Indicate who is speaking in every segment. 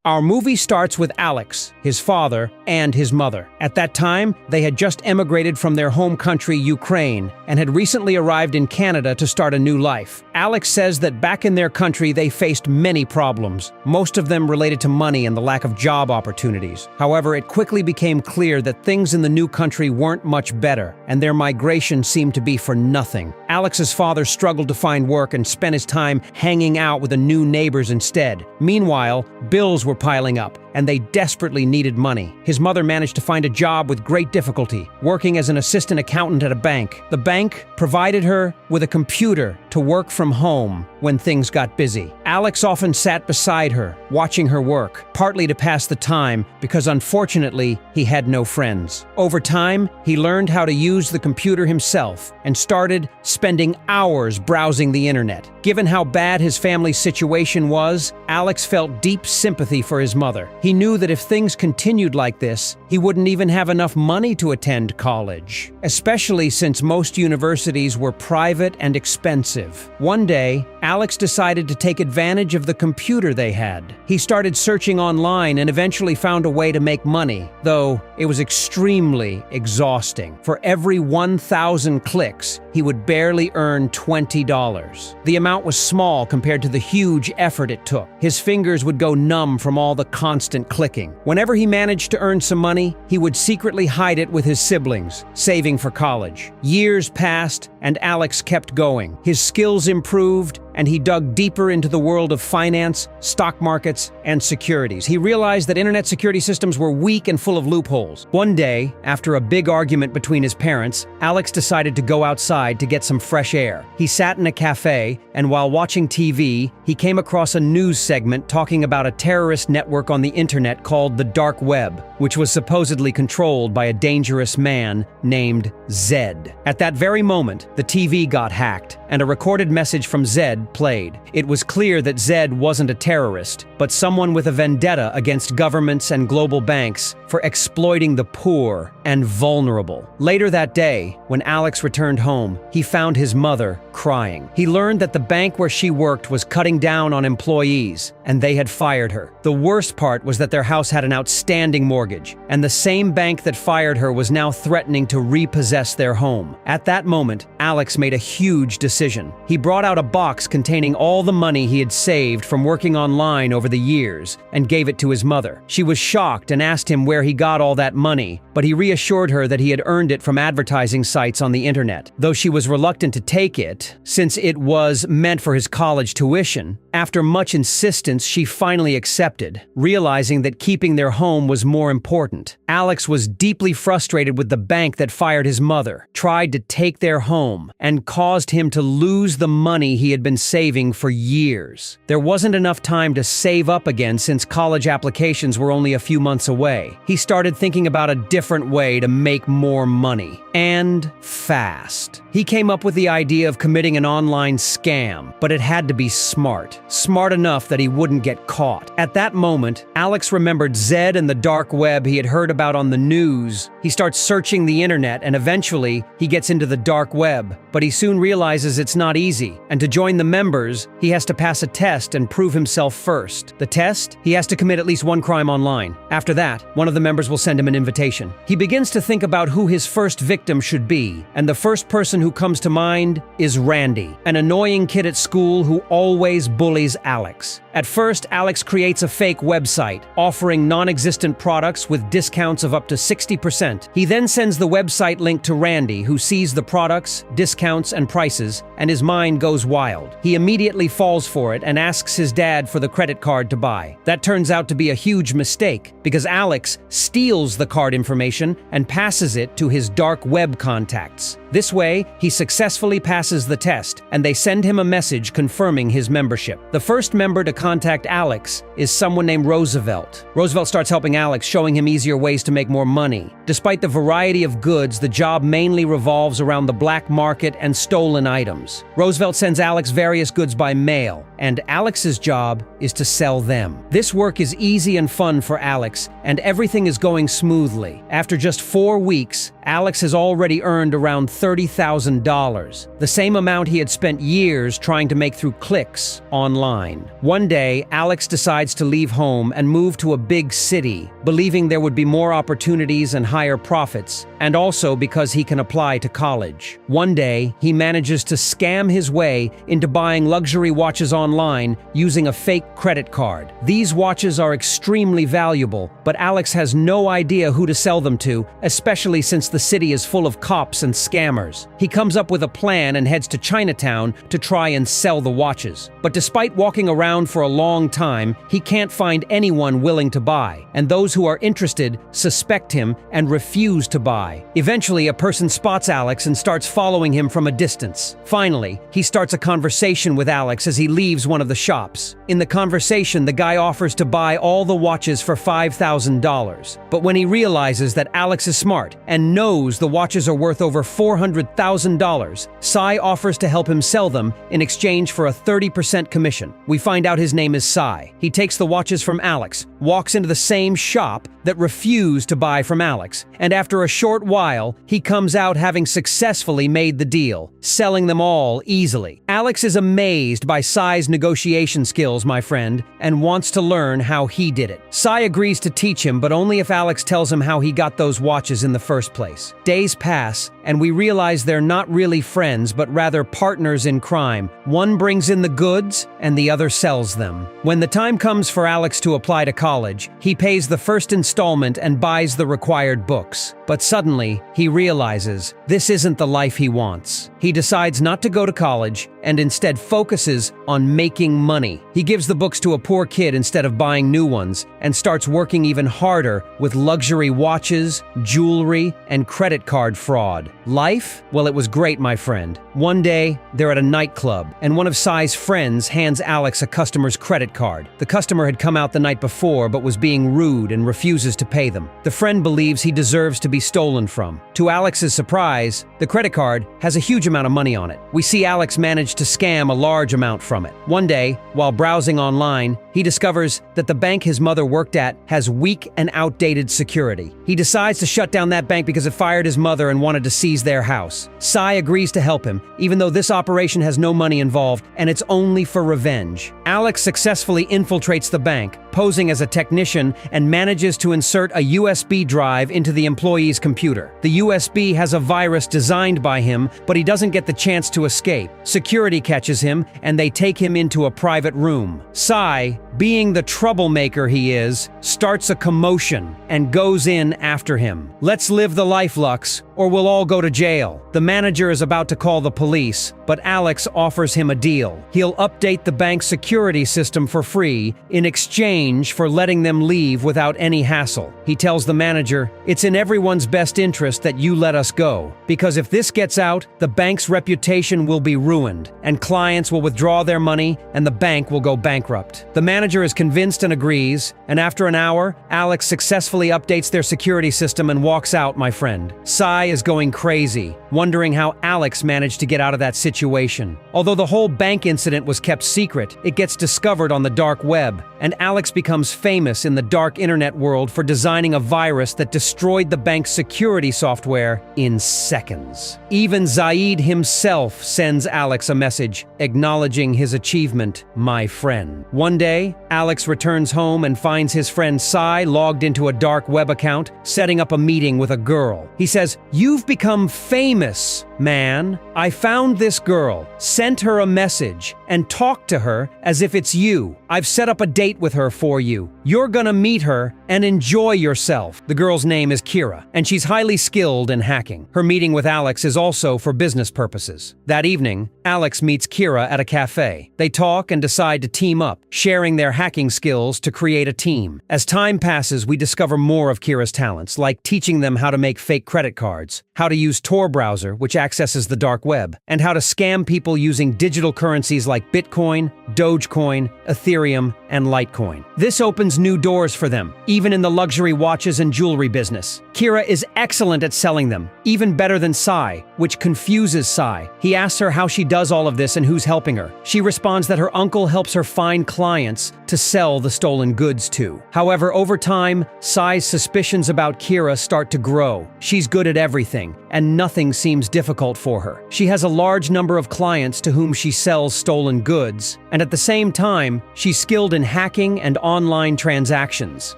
Speaker 1: Our movie starts with Alex, his father, and his mother. At that time, they had just emigrated from their home country, Ukraine, and had recently arrived in Canada to start a new life. Alex says that back in their country, they faced many problems, most of them related to money and the lack of job opportunities. However, it quickly became clear that things in the new country weren't much better, and their migration seemed to be for nothing. Alex's father struggled to find work and spent his time hanging out with the new neighbors instead. Meanwhile, bills were piling up, and they desperately needed money. His mother managed to find a job with great difficulty, working as an assistant accountant at a bank. The bank provided her with a computer to work from home when things got busy. Alex often sat beside her, watching her work, partly to pass the time because unfortunately, he had no friends. Over time, he learned how to use the computer himself and started spending hours browsing the internet. Given how bad his family's situation was, Alex felt deep sympathy for his mother. He knew that if things continued like this, he wouldn't even have enough money to attend college, especially since most universities were private and expensive. One day, Alex decided to take advantage of the computer they had. He started searching online and eventually found a way to make money, though it was extremely exhausting. For every 1,000 clicks, he would barely earn $20. The amount was small compared to the huge effort it took. His fingers would go numb from all the constant clicking. Whenever he managed to earn some money, he would secretly hide it with his siblings, saving for college. Years passed, and Alex kept going. His skills improved, and he dug deeper into the world of finance, stock markets, and securities. He realized that internet security systems were weak and full of loopholes. One day, after a big argument between his parents, Alex decided to go outside to get some fresh air. He sat in a cafe, and while watching TV, he came across a news segment talking about a terrorist network on the internet called the Dark Web, which was supposedly controlled by a dangerous man named Zed. At that very moment, the TV got hacked, and a recorded message from Zed played. It was clear that Zed wasn't a terrorist, but someone with a vendetta against governments and global banks for exploiting the poor and vulnerable. Later that day, when Alex returned home, he found his mother crying. He learned that the bank where she worked was cutting down on employees, and they had fired her. The worst part was that their house had an outstanding mortgage, and the same bank that fired her was now threatening to repossess their home. At that moment, Alex made a huge decision. He brought out a box containing all the money he had saved from working online over the years and gave it to his mother. She was shocked and asked him where he got all that money, but he reassured her that he had earned it from advertising sites on the internet. Though she was reluctant to take it, since it was meant for his college tuition, after much insistence, she finally accepted, realizing that keeping their home was more important. Alex was deeply frustrated with the bank that fired his mother, tried to take their home, and caused him to lose the money he had been saving for years. There wasn't enough time to save up again since college applications were only a few months away. He started thinking about a different way to make more money, and fast. He came up with the idea of committing an online scam, but it had to be smart. Smart enough that he wouldn't get caught. At that moment, Alex remembered Zed and the dark web he had heard about on the news. He starts searching the internet, and eventually, he gets into the dark web. But he soon realizes it's not easy, and to join the members, he has to pass a test and prove himself first. The test? He has to commit at least one crime online. After that, one of the members will send him an invitation. He begins to think about who his first victim should be, and the first person who comes to mind is Randy, an annoying kid at school who always bullies Alex. At first, Alex creates a fake website, offering non-existent products with discounts of up to 60%. He then sends the website link to Randy, who sees the products, discounts, and prices, and his mind goes wild. He immediately falls for it and asks his dad for the credit card to buy. That turns out to be a huge mistake, because Alex steals the card information and passes it to his dark web contacts. This way, he successfully passes the test, and they send him a message confirming his membership. The first member to contact Alex is someone named Roosevelt. Roosevelt starts helping Alex, showing him easier ways to make more money. Despite the variety of goods, the job mainly revolves around the black market and stolen items. Roosevelt sends Alex various goods by mail, and Alex's job is to sell them. This work is easy and fun for Alex, and everything is going smoothly. After just 4 weeks, Alex has already earned around $30,000, the same amount he had spent years trying to make through clicks online. One day, Alex decides to leave home and move to a big city, believing there would be more opportunities and higher profits, and also because he can apply to college. One day, he manages to scam his way into buying luxury watches online using a fake credit card. These watches are extremely valuable, but Alex has no idea who to sell them to, especially since the city is full of cops and scammers. He comes up with a plan and heads to Chinatown to try and sell the watches. But despite walking around for a long time, he can't find anyone willing to buy, and those who are interested suspect him and refuse to buy. Eventually, a person spots Alex and starts following him from a distance. Finally, he starts a conversation with Alex as he leaves one of the shops. In the conversation, the guy offers to buy all the watches for $5,000. But when he realizes that Alex is smart and knows the watches are worth over $400,000, Sai offers to help him sell them in exchange for a 30% commission. We find out his name is Sai. He takes the watches from Alex, walks into the same shop that refused to buy from Alex, and after a short while, he comes out having successfully made the deal, selling them all easily. Alex is amazed by Sai's negotiation skills, my friend, and wants to learn how he did it. Sai agrees to teach him, but only if Alex tells him how he got those watches in the first place. Days pass, and we realize they're not really friends, but rather partners in crime. One brings in the goods, and the other sells them. When the time comes for Alex to apply to college, he pays the first installment and buys the required books. But suddenly, he realizes this isn't the life he wants. He decides not to go to college and instead focuses on making money. He gives the books to a poor kid instead of buying new ones and starts working even harder with luxury watches, jewelry, and credit card fraud. Life? Well, it was great, my friend. One day, they're at a nightclub, and one of Sai's friends hands Alex a customer's credit card. The customer had come out the night before but was being rude and refuses to pay them. The friend believes he deserves to be stolen from. To Alex's surprise, the credit card has a huge amount of money on it. We see Alex manage to scam a large amount from it. One day, while browsing online, he discovers that the bank his mother worked at has weak and outdated security. He decides to shut down that bank because it fired his mother and wanted to seize their house. Sai agrees to help him, even though this operation has no money involved and it's only for revenge. Alex successfully infiltrates the bank, posing as a technician, and manages to insert a USB drive into the employee's computer. The USB has a virus designed by him, but he doesn't get the chance to escape. Security catches him, and they take him into a private room. Sai, being the troublemaker he is, starts a commotion and goes in after him. Let's live the life, Lux, or we'll all go to jail. The manager is about to call the police, but Alex offers him a deal. He'll update the bank's security system for free in exchange for letting them leave without any hassle. He tells the manager, "It's in everyone's best interest that you let us go, because if this gets out, the bank's reputation will be ruined, and clients will withdraw their money, and the bank will go bankrupt." The manager is convinced and agrees, and after an hour, Alex successfully updates their security system and walks out, my friend. Sai is going crazy, wondering how Alex managed to get out of that situation. Although the whole bank incident was kept secret, it gets discovered on the dark web, and Alex becomes famous in the dark internet world for designing a virus that destroyed the bank's security software in seconds. Even Zaid himself sends Alex a message acknowledging his achievement, my friend. One day, Alex returns home and finds his friend Sai logged into a dark web account, setting up a meeting with a girl. He says, "You've become famous, man. I found this girl, sent her a message, and talked to her as if it's you. I've set up a date with her for you. You're gonna meet her and enjoy yourself." The girl's name is Kira, and she's highly skilled in hacking. Her meeting with Alex is also for business purposes. That evening, Alex meets Kira at a cafe. They talk and decide to team up, sharing their hacking skills to create a team. As time passes, we discover more of Kira's talents, like teaching them how to make fake credit cards, how to use Tor browser, which accesses the dark web, and how to scam people using digital currencies like Bitcoin, Dogecoin, Ethereum, and Litecoin. This opens new doors for them, even in the luxury watches and jewelry business. Kira is excellent at selling them, even better than Sai, which confuses Sai. He asks her how she does all of this and who's helping her. She responds that her uncle helps her find clients to sell the stolen goods to. However, over time, Sai's suspicions about Kira start to grow. She's good at everything, and nothing seems difficult for her. She has a large number of clients to whom she sells stolen goods, and at the same time, she's skilled in hacking and online transactions.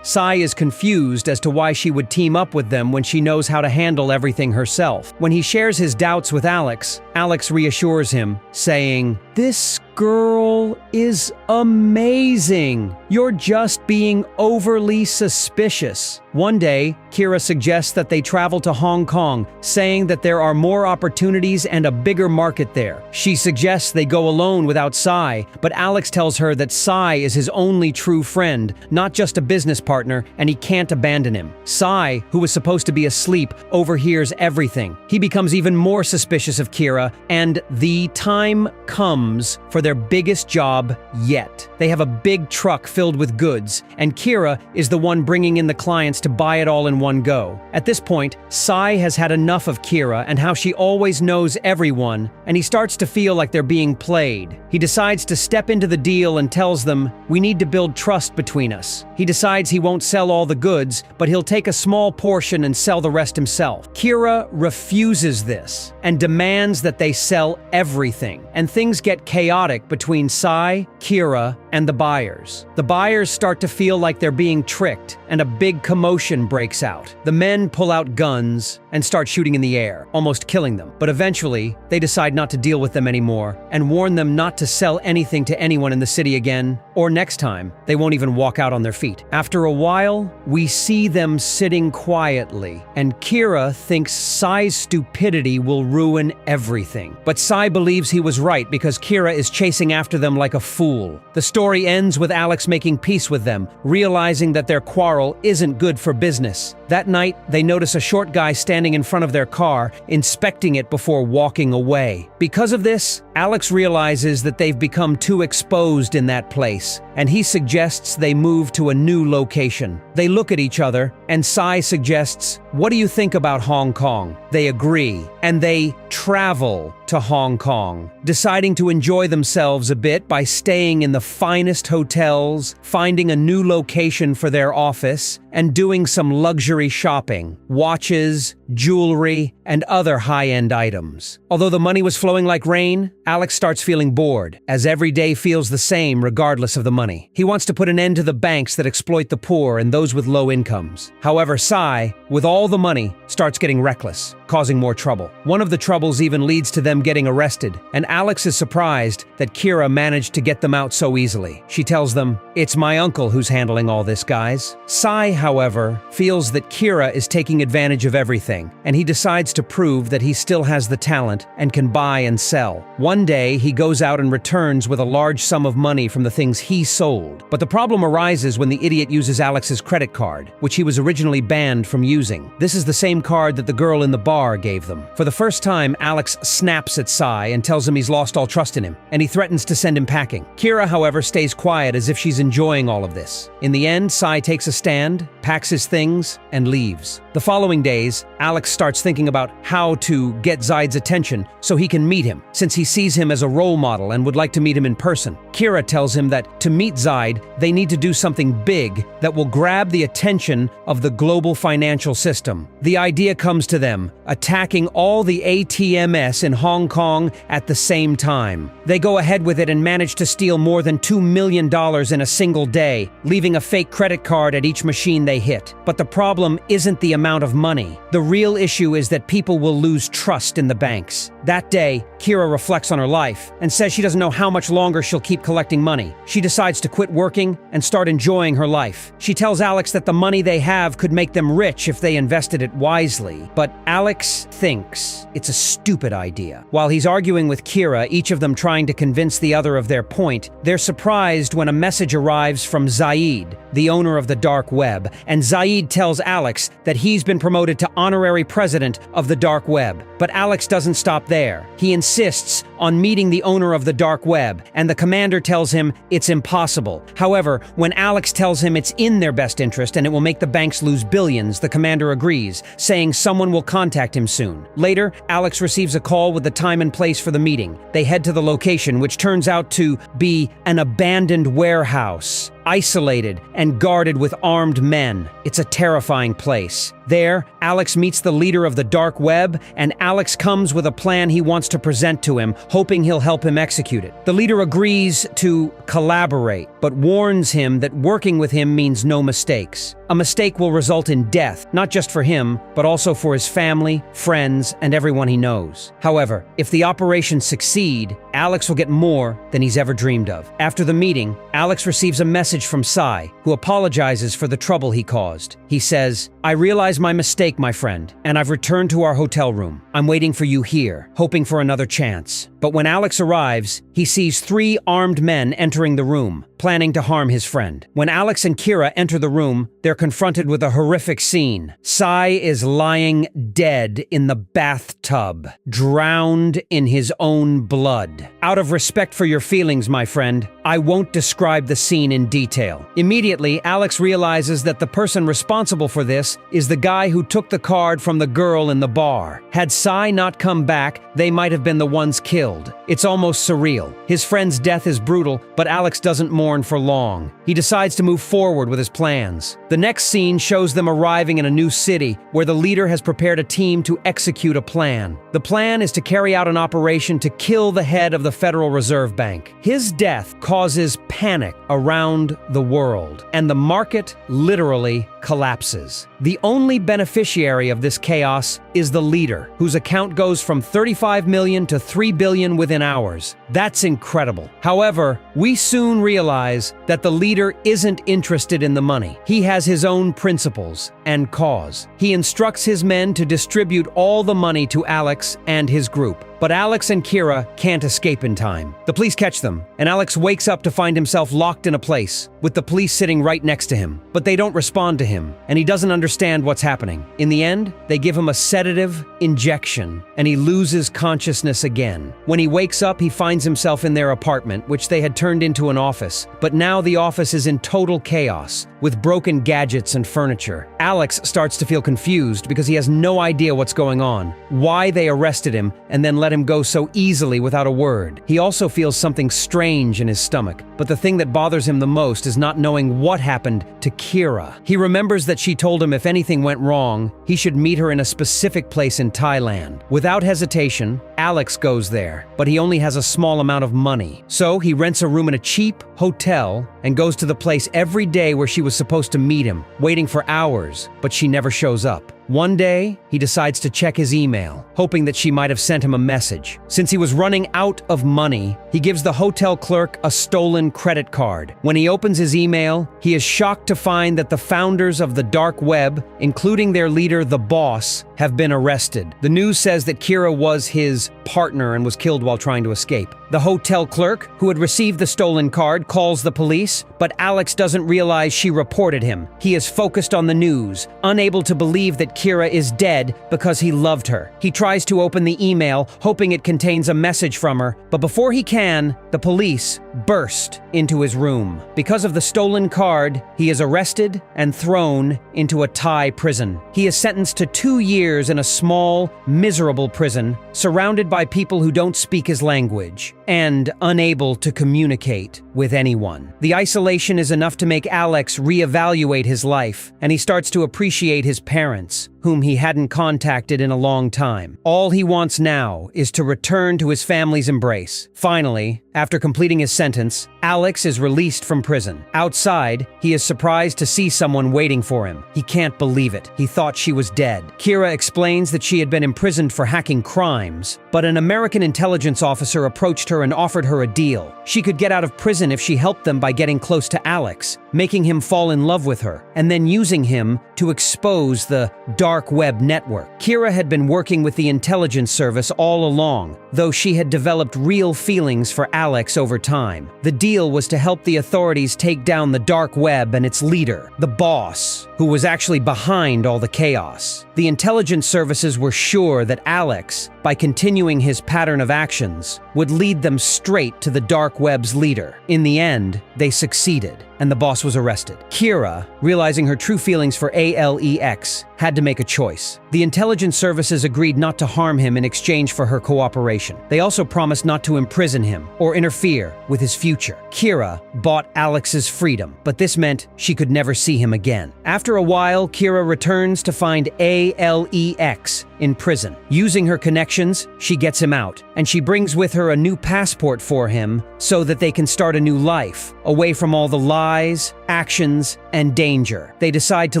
Speaker 1: Sai is confused as to why she would team up with them when she knows how to handle everything herself. When he shares his doubts with Alex, Alex reassures him, saying, "This girl is amazing. You're just being overly suspicious." One day, Kira suggests that they travel to Hong Kong, saying that there are more opportunities and a bigger market there. She suggests they go alone without Sai, but Alex tells her that Sai is his only true friend, not just a business partner, and he can't abandon him. Sai, who was supposed to be asleep, overhears everything. He becomes even more suspicious of Kira, and the time comes for their biggest job yet. They have a big truck filled with goods, and Kira is the one bringing in the clients to buy it all in one go. At this point, Sai has had enough of Kira and how she always knows everyone, and he starts to feel like they're being played. He decides to step into the deal and tells them, "We need to build trust between us." He decides he won't sell all the goods, but he'll take a small portion and sell the rest himself. Kira refuses this and demands that they sell everything, and things get chaotic between Sai, Kira, and the buyers. The buyers start to feel like they're being tricked, and a big commotion breaks out. The men pull out guns and start shooting in the air, almost killing them. But eventually, they decide not to deal with them anymore and warn them not to sell anything to anyone in the city again, or next time, they won't even walk out on their feet. After a while, we see them sitting quietly, and Kira thinks Sai's stupidity will ruin everything. But Sai believes he was right because Kira is chasing after them like a fool. The story ends with Alex making peace with them, realizing that their quarrel isn't good for business. That night, they notice a short guy standing in front of their car, inspecting it before walking away. Because of this, Alex realizes that they've become too exposed in that place, and he suggests they move to a new location. They look at each other, and Sai suggests, "What do you think about Hong Kong?" They agree, and they travel to Hong Kong, deciding to enjoy themselves a bit by staying in the finest hotels, finding a new location for their office, and doing some luxury shopping, watches, jewelry, and other high-end items. Although the money was flowing like rain, Alex starts feeling bored, as every day feels the same regardless of the money. He wants to put an end to the banks that exploit the poor and those with low incomes. However, Sai, with all the money, starts getting reckless, causing more trouble. One of the troubles even leads to them getting arrested, and Alex is surprised that Kira managed to get them out so easily. She tells them, "It's my uncle who's handling all this, guys." Sai, however, feels that Kira is taking advantage of everything, and he decides to prove that he still has the talent and can buy and sell. One day, he goes out and returns with a large sum of money from the things he sold. But the problem arises when the idiot uses Alex's credit card, which he was originally banned from using. This is the same card that the girl in the bar gave them. For the first time, Alex snaps at Sai and tells him he's lost all trust in him, and he threatens to send him packing. Kira, however, stays quiet as if she's enjoying all of this. In the end, Sai takes a stand, packs his things, and leaves. The following days, Alex starts thinking about how to get Zaid's attention so he can meet him, since he sees him as a role model and would like to meet him in person. Kira tells him that to meet Zaid, they need to do something big that will grab the attention of the global financial system. The idea comes to them, attacking all the ATMs in Hong Kong at the same time. They go ahead with it and manage to steal more than $2 million in a single day, leaving a fake credit card at each machine they hit. But the problem isn't the amount of money. The real issue is that people will lose trust in the banks. That day, Kira reflects on her life and says she doesn't know how much longer she'll keep collecting money. She decides to quit working and start enjoying her life. She tells Alex that the money they have could make them rich if they invested it wisely. But Alex thinks it's a stupid idea. While he's arguing with Kira, each of them trying to convince the other of their point, they're surprised when a message arrives from Zaid, the owner of the dark web, and Zaid tells Alex that he's been promoted to honorary president of the dark web. But Alex doesn't stop there. He insists on meeting the owner of the dark web, and the commander tells him it's impossible. However, when Alex tells him it's in their best interest and it will make the banks lose billions, the commander agrees, saying someone will contact him soon. Later, Alex receives a call with the time and place for the meeting. They head to the location, which turns out to be an abandoned warehouse, isolated and guarded with armed men. It's a terrifying place. There, Alex meets the leader of the dark web, and Alex comes with a plan he wants to present to him, hoping he'll help him execute it. The leader agrees to collaborate, but warns him that working with him means no mistakes. A mistake will result in death, not just for him, but also for his family, friends, and everyone he knows. However, if the operations succeed, Alex will get more than he's ever dreamed of. After the meeting, Alex receives a message from Sai, who apologizes for the trouble he caused. He says, "I realize my mistake, my friend, and I've returned to our hotel room. I'm waiting for you here, hoping for another chance." But when Alex arrives, he sees 3 armed men entering the room, planning to harm his friend. When Alex and Kira enter the room, they're confronted with a horrific scene. Sai is lying dead in the bathtub, drowned in his own blood. Out of respect for your feelings, my friend, I won't describe the scene in detail. Immediately, Alex realizes that the person responsible for this is the guy who took the card from the girl in the bar. Had Sai not come back, they might have been the ones killed. It's almost surreal. His friend's death is brutal, but Alex doesn't mourn for long. He decides to move forward with his plans. The next scene shows them arriving in a new city where the leader has prepared a team to execute a plan. The plan is to carry out an operation to kill the head of the Federal Reserve Bank. His death causes panic around the world, and the market literally collapses. The only beneficiary of this chaos is the leader, whose account goes from 35 million to 3 billion within hours. That's incredible. However, we soon realize that the leader isn't interested in the money. He has his own principles and cause. He instructs his men to distribute all the money to Alex and his group. But Alex and Kira can't escape in time. The police catch them, and Alex wakes up to find himself locked in a place, with the police sitting right next to him. But they don't respond to him, and he doesn't understand what's happening. In the end, they give him a sedative injection, and he loses consciousness again. When he wakes up, he finds himself in their apartment, which they had turned into an office. But now the office is in total chaos, with broken gadgets and furniture. Alex starts to feel confused because he has no idea what's going on, why they arrested him, and then let him go so easily without a word. He also feels something strange in his stomach, but the thing that bothers him the most is not knowing what happened to Kira. He remembers that she told him if anything went wrong, he should meet her in a specific place in Thailand. Without hesitation, Alex goes there, but he only has a small amount of money. So he rents a room in a cheap hotel and goes to the place every day where she was supposed to meet him, waiting for hours, but she never shows up. One day, he decides to check his email, hoping that she might have sent him a message. Since he was running out of money, he gives the hotel clerk a stolen credit card. When he opens his email, he is shocked to find that the founders of the dark web, including their leader, the boss, have been arrested. The news says that Kira was his partner and was killed while trying to escape. The hotel clerk, who had received the stolen card, calls the police, but Alex doesn't realize she reported him. He is focused on the news, unable to believe that Kira is dead because he loved her. He tries to open the email, hoping it contains a message from her, but before he can, the police burst into his room. Because of the stolen card, he is arrested and thrown into a Thai prison. He is sentenced to 2 years in a small, miserable prison, surrounded by people who don't speak his language, and unable to communicate with anyone. The isolation is enough to make Alex reevaluate his life, and he starts to appreciate his parents, whom he hadn't contacted in a long time. All he wants now is to return to his family's embrace. Finally, after completing his sentence, Alex is released from prison. Outside, he is surprised to see someone waiting for him. He can't believe it. He thought she was dead. Kira explains that she had been imprisoned for hacking crimes, but an American intelligence officer approached her her and offered her a deal. She could get out of prison if she helped them by getting close to Alex, making him fall in love with her, and then using him to expose the dark web network. Kira had been working with the intelligence service all along, though she had developed real feelings for Alex over time. The deal was to help the authorities take down the dark web and its leader, the boss, who was actually behind all the chaos. The intelligence services were sure that Alex, by continuing his pattern of actions, would lead them straight to the dark web's leader. In the end, they succeeded, and the boss was arrested. Kira, realizing her true feelings for Alex, had to make a choice. The intelligence services agreed not to harm him in exchange for her cooperation. They also promised not to imprison him or interfere with his future. Kira bought Alex's freedom, but this meant she could never see him again. After a while, Kira returns to find Alex in prison. Using her connections, she gets him out, and she brings with her a new passport for him so that they can start a new life, away from all the lies, actions, and danger. They decide to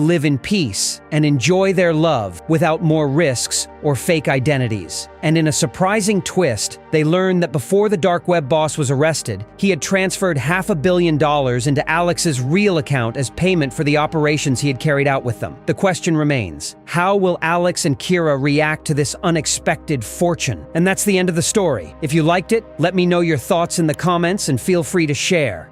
Speaker 1: live in peace and enjoy their love without more risks or fake identities. And in a surprising twist, they learn that before the dark web boss was arrested, he had transferred $500 million into Alex's real account as payment for the operations he had carried out with them. The question remains, how will Alex and Kira react to this unexpected fortune? And that's the end of the story. If you liked it, let me know your thoughts in the comments and feel free to share.